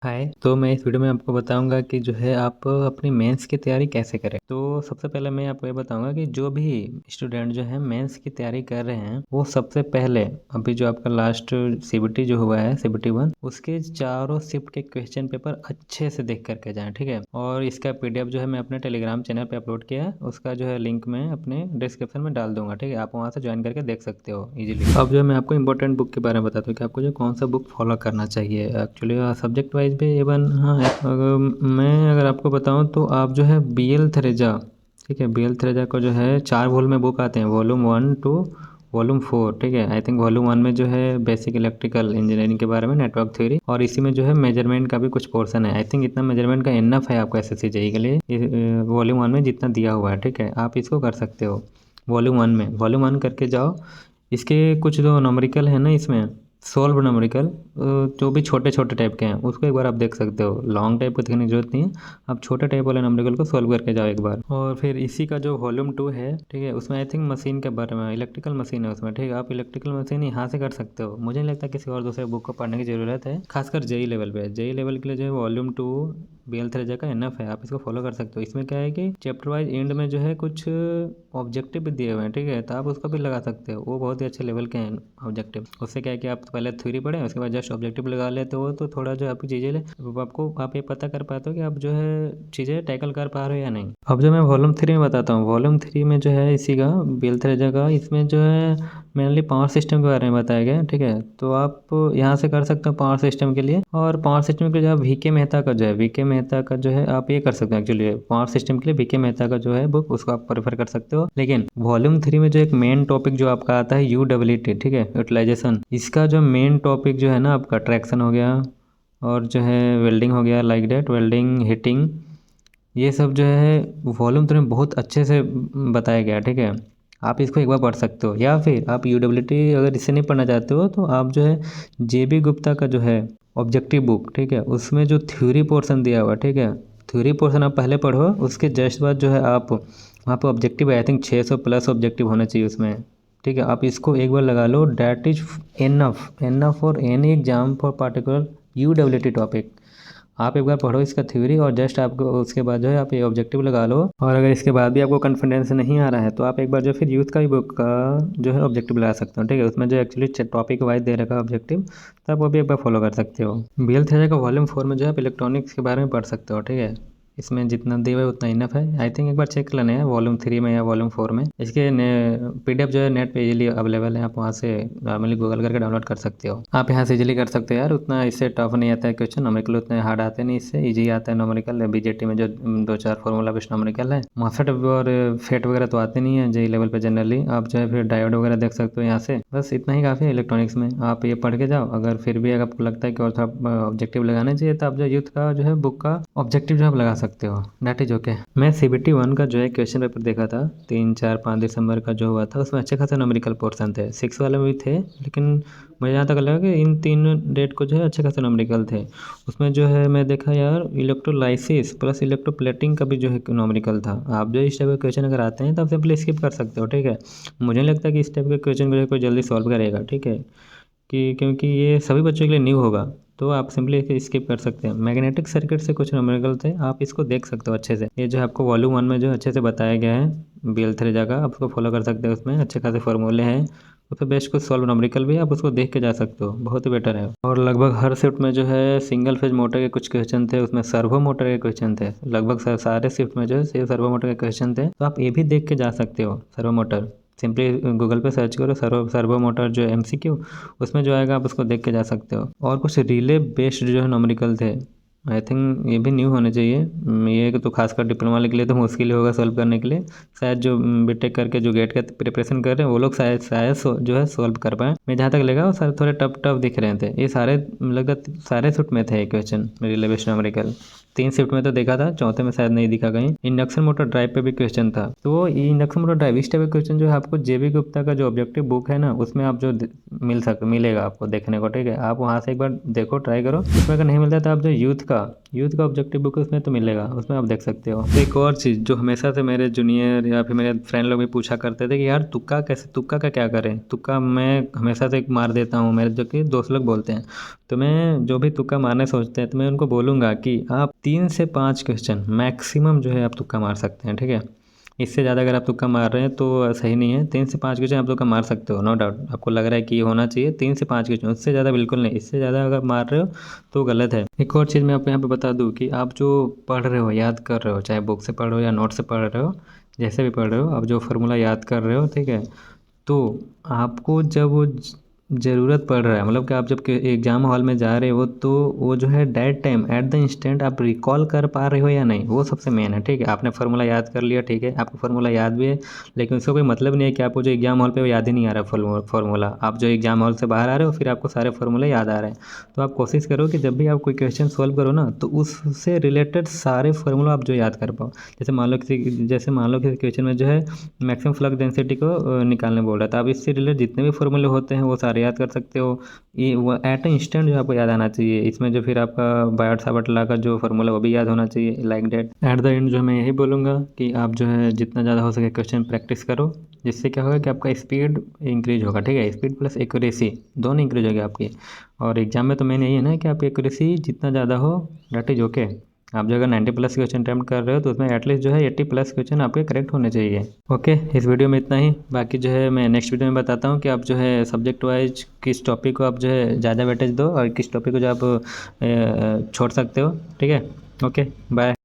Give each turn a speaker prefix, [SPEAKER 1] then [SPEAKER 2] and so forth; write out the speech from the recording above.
[SPEAKER 1] हाय। तो मैं इस वीडियो में आपको बताऊंगा कि जो है आप अपनी मेंस की तैयारी कैसे करें। तो सबसे पहले मैं आपको ये बताऊंगा कि जो भी स्टूडेंट जो है मेंस की तैयारी कर रहे हैं वो सबसे पहले अभी जो आपका लास्ट सीबीटी जो हुआ है सीबीटी 1 उसके चारों शिफ्ट के क्वेश्चन पेपर अच्छे से देख करके जाएं, ठीक है। और इसका पीडीएफ जो है मैं अपने टेलीग्राम चैनल पे अपलोड किया है, उसका जो है लिंक मैं अपने डिस्क्रिप्शन में डाल दूंगा, ठीक है। आप वहाँ से ज्वाइन करके देख सकते हो इजीली। अब जो मैं आपको इंपॉर्टेंट बुक के बारे में बताता हूँ कि आपको जो कौन सा बुक फॉलो करना चाहिए एक्चुअली सब्जेक्ट वाइज पे। इवन हाँ, अगर आपको बताऊँ तो आप जो है BL थरेजा, ठीक है, BL थरेजा को जो है 4 वॉल्यूम में बुक आते हैं, वॉल्यूम 1 to वॉल्यूम 4, ठीक है। आई थिंक वॉल्यूम 1 में जो है बेसिक इलेक्ट्रिकल इंजीनियरिंग के बारे में, नेटवर्क थ्योरी, और इसी में जो है मेजरमेंट का भी कुछ पोर्शन है। आई थिंक इतना मेजरमेंट का इनफ है आपको एसएससी जेईई के लिए, वॉल्यूम 1 में जितना दिया हुआ है, ठीक है। आप इसको कर सकते हो वॉल्यूम 1 में, वॉल्यूम 1 करके जाओ। इसके कुछ जो नॉमरिकल है ना इसमें सोल्व नॉमरिकल, जो भी छोटे छोटे टाइप के हैं उसको एक बार आप देख सकते हो। लॉन्ग टाइप को देखने की जरूरत नहीं है, आप छोटे टाइप वाले नॉमरिकल को सोल्व करके जाओ एक बार। और फिर इसी का जो वॉल्यूम 2 है, ठीक है, उसमें आई थिंक मशीन के बारे में, इलेक्ट्रिकल मशीन है उसमें, ठीक है। आप इलेक्ट्रिकल मशीन यहाँ से कर सकते हो, मुझे नहीं लगता किसी और दूसरे बुक को पढ़ने की ज़रूरत है, खासकर जेई लेवल पे। जेई लेवल के लिए जो है वॉल्यूम 2 BL थरेजा का इनफ है, आप इसको फॉलो कर सकते हो। इसमें क्या है कि चैप्टर वाइज एंड में जो है कुछ ऑब्जेक्टिव भी दिए हुए हैं, ठीक है, तो आप उसको भी लगा सकते हो। वो बहुत ही अच्छे लेवल के हैं ऑब्जेक्टिव। उससे क्या है कि आप पहले थ्योरी पढ़ें, उसके बाद जस्ट ऑब्जेक्टिव लगा लेते हो, तो थोड़ा जो आपकी चीज़ें आपको आप ये पता कर पाते हो कि आप जो है चीज़ें टैकल कर पा रहे हो या नहीं। अब जो मैं वॉल्यूम 3 में बताता हूँ, वॉल्यूम 3 में जो है इसी का BL थरेजा का, इसमें जो है मेनली पावर सिस्टम के बारे में बताया गया है, ठीक है। तो आप यहाँ से कर सकते हो पावर सिस्टम के लिए। और पावर सिस्टम के लिए जो VK मेहता का जो है, VK मेहता का जो है आप ये कर सकते हो एक्चुअली पावर सिस्टम के लिए VK मेहता का जो है बुक, उसको आप प्रेफर कर सकते हो। लेकिन वॉल्यूम 3 में जो एक मेन टॉपिक जो आपका आता है UWT, ठीक है, यूटिलाइजेशन, इसका जो मेन टॉपिक जो है ना आपका ट्रैक्शन हो गया और जो है वेल्डिंग हो गया, लाइक डेट वेल्डिंग, हीटिंग, ये सब जो है वॉल्यूम 3 में बहुत अच्छे से बताया गया, ठीक है। आप इसको एक बार पढ़ सकते हो, या फिर आप UWT अगर इससे नहीं पढ़ना चाहते हो तो आप जो है JB गुप्ता का जो है ऑब्जेक्टिव बुक, ठीक है, उसमें जो थ्योरी पोर्शन दिया हुआ, ठीक है, थ्योरी पोर्शन आप पहले पढ़ो, उसके जस्ट बाद जो है आप वहाँ पर objective I think 600 plus objective होना चाहिए उसमें, ठीक है। आप इसको एक बार लगा लो, that is enough for any exam for particular UWT topic. आप एक बार पढ़ो इसका थ्योरी और जस्ट आपको उसके बाद जो है आप ये ऑब्जेक्टिव लगा लो। और अगर इसके बाद भी आपको कॉन्फिडेंस नहीं आ रहा है तो आप एक बार जो फिर यूथ का ही बुक का जो है ऑब्जेक्टिव लगा सकते हो, ठीक है। उसमें जो एक्चुअली टॉपिक वाइज दे रखा है ऑब्जेक्टिव, तो आप वो भी एक बार फॉलो कर सकते हो। BL थ्रेजा का वॉल्यूम 4 में जो है आप इलेक्ट्रॉनिक्स के बारे में पढ़ सकते हो, ठीक है। इसमें जितना दिया हुआ है उतना इनफ है। आई थिंक एक बार चेक कर लेना है वॉल्यूम 3 में या वॉल्यूम 4 में। इसके पीडीएफ जो है नेट पे इजीली अवेलेबल है, आप वहाँ से नॉर्मली गूगल करके डाउनलोड कर सकते हो। आप यहाँ से इजीली कर सकते हो यार, उतना इससे टफ नहीं आता है क्वेश्चन, नॉमेरिकल उतने हार्ड आते नहीं, इससे इजी आता है नॉमेरिकल। बीजेटी में जो 2-4 फॉर्मूला बेस्ड नॉमेरिकल है, मॉसफेट और फेट वगैरह तो आते नहीं है जेई लेवल पे जनरली। आप जो है फिर डायोड वगैरह देख सकते हो यहाँ से, बस इतना ही काफ़ी है इलेक्ट्रॉनिक्स में। आप ये पढ़ के जाओ, अगर फिर भी अगर आपको लगता है कि और थोड़ा ऑब्जेक्टिव लगाना चाहिए तो आप जो यूथ का जो है बुक का ऑब्जेक्टिव जो आप लगा सकते हो, दैट इज ओके। मैं CBT 1 का जो है क्वेश्चन पेपर देखा था 3, 4, 5 दिसंबर का जो हुआ था, उसमें अच्छे खासे नॉमेरिकल पोर्शन थे, 6 वाले में भी थे, लेकिन मुझे जहाँ तक लगा कि इन 3 डेट को जो है अच्छे खासे नॉमेरिकल थे। उसमें जो है मैं देखा यार इलेक्ट्रोलाइसिस प्लस इलेक्ट्रोप्लेटिंग का भी जो है नॉमेरिकल था। आप जो इस टाइप के क्वेश्चन अगर आते हैं तो आप सिंपली स्किप कर सकते हो, ठीक है। मुझे नहीं लगता कि इस टाइप के क्वेश्चन को कोई जल्दी सॉल्व करेगा, ठीक है, कि क्योंकि ये सभी बच्चों के लिए न्यू होगा, तो आप सिंपली इसे स्किप कर सकते हैं। मैग्नेटिक सर्किट से कुछ न्यूमेरिकल थे, आप इसको देख सकते हो अच्छे से। ये जो है आपको वॉल्यूम 1 में जो अच्छे से बताया गया है BL थरेजा का, आप उसको फॉलो कर सकते हो। उसमें अच्छे खासे फॉर्मूले हैं, उस पर बेस्ट कुछ सॉल्व न्यूमेरिकल भी आप उसको देख के जा सकते हो, बहुत ही बेटर है। और लगभग हर शिफ्ट में जो है सिंगल फेज मोटर के कुछ क्वेश्चन थे, उसमें सर्वो मोटर के क्वेश्चन थे, लगभग सारे शिफ्ट में जो है सर्वो मोटर के क्वेश्चन थे, तो आप ये भी देख के जा सकते हो। सर्वो मोटर सिंपली गूगल पे सर्च करो, सर्वो मोटर जो MCQ, उसमें जो आएगा आप उसको देख के जा सकते हो। और कुछ रिले बेस्ड जो है नॉमेरिकल थे, आई थिंक ये भी न्यू होने चाहिए। ये तो खासकर डिप्लोमा वाले के लिए तो मुश्किल ही होगा सॉल्व करने के लिए, शायद जो बीटेक करके जो गेट का प्रिपरेशन कर रहे हैं वो लोग शायद जो है सॉल्व कर पाए। मैं जहाँ तक लगा वो सारे थोड़े टफ दिख रहे थे। ये सारे लगभग सारे शिफ्ट में थे क्वेश्चन रिले बेस्ड नॉमेरिकल, 3 शिफ्ट में तो देखा था, चौथे में शायद नहीं दिखा कहीं। इंडक्शन मोटर ड्राइव पे भी क्वेश्चन था, तो वो इंडक्शन मोटर ड्राइव इस टाइप का क्वेश्चन जो है आपको JB गुप्ता का जो ऑब्जेक्टिव बुक है ना, उसमें आप जो मिलेगा आपको देखने को, ठीक है। आप वहाँ से एक बार देखो, ट्राई करो। उसमें अगर नहीं मिलता तो आप जो यूथ यूथ का ऑब्जेक्टिव बुक उसमें तो मिलेगा, उसमें आप देख सकते हो। तो एक और चीज़ जो हमेशा से मेरे जूनियर या फिर मेरे फ्रेंड लोग भी पूछा करते थे कि यार तुक्का कैसे, तुक्का का क्या करें। तुक्का मैं हमेशा से मार देता हूँ, मेरे जो कि दोस्त लोग बोलते हैं। तो मैं जो भी तुक्का मारने सोचते हैं तो मैं उनको बोलूँगा कि आप 3 से 5 क्वेश्चन मैक्सिमम जो है आप तुक्का मार सकते हैं, ठीक है। इससे ज़्यादा अगर आप तुक्का मार रहे हैं तो सही नहीं है। 3 से 5 क्वेश्चन आप तुक्का मार सकते हो, नो डाउट। आपको लग रहा है कि ये होना चाहिए 3 से 5 क्वेश्चन, उससे ज़्यादा बिल्कुल नहीं। इससे ज़्यादा अगर मार रहे हो तो गलत है। एक और चीज़ मैं आपको यहाँ पे बता दूँ कि आप जो पढ़ रहे हो, याद कर रहे हो, चाहे बुक से पढ़ रहे हो या नोट से पढ़ रहे हो, जैसे भी पढ़ रहे हो, आप जो फार्मूला याद कर रहे हो, ठीक है। तो आपको जब वो ज़रूरत पड़ रहा है, मतलब कि आप जब एग्ज़ाम हॉल में जा रहे हो तो वो जो है that time at the instant आप रिकॉल कर पा रहे हो या नहीं, वो सबसे मेन है, ठीक है। आपने फार्मूला याद कर लिया, ठीक है, आपको फार्मूला याद भी है, लेकिन उसका कोई मतलब नहीं है कि आपको जो एग्ज़ाम हॉल पे वो याद ही नहीं आ रहा फार्मूला। आप जो एग्ज़ाम हॉल से बाहर आ रहे हो फिर आपको सारे फार्मूले याद आ रहे हैं। तो आप कोशिश करो कि जब भी आप कोई क्वेश्चन सॉल्व करो ना तो उससे रिलेटेड सारे फार्मूला आप जो याद कर पाओ। जैसे मान लो किसी क्वेश्चन में जो है मैक्सिमम फ्लक्स डेंसिटी को निकालने बोल रहा था, आप इससे रिलेटेड जितने भी फार्मूले होते हैं वो सारे याद कर सकते हो। ये वो एट अ इंस्टेंट जो आपको याद आना चाहिए। इसमें जो फिर आपका बायोट सावर्ट लॉ का जो फार्मूला वो भी याद होना चाहिए, like that. At the end जो मैं यही बोलूँगा कि आप जो है जितना ज़्यादा हो सके क्वेश्चन प्रैक्टिस करो, जिससे क्या होगा कि आपका स्पीड इंक्रीज होगा, ठीक है। स्पीड प्लस एक्यूरेसी दोनों इंक्रीज होगी आपकी। और एग्जाम में तो मेन यही है ना कि आपकी एक्यूरेसी जितना ज़्यादा हो, दैट इज ओके। आप जो अगर 90 प्लस क्वेश्चन अटैम्प्ट कर रहे हो तो उसमें एटलीस्ट जो है 80 प्लस क्वेश्चन आपके करेक्ट होने चाहिए। ओके, इस वीडियो में इतना ही। बाकी जो है मैं नेक्स्ट वीडियो में बताता हूँ कि आप जो है सब्जेक्ट वाइज किस टॉपिक को आप जो है ज़्यादा वेटेज दो और किस टॉपिक को जो आप छोड़ सकते हो, ठीक है। Okay, bye.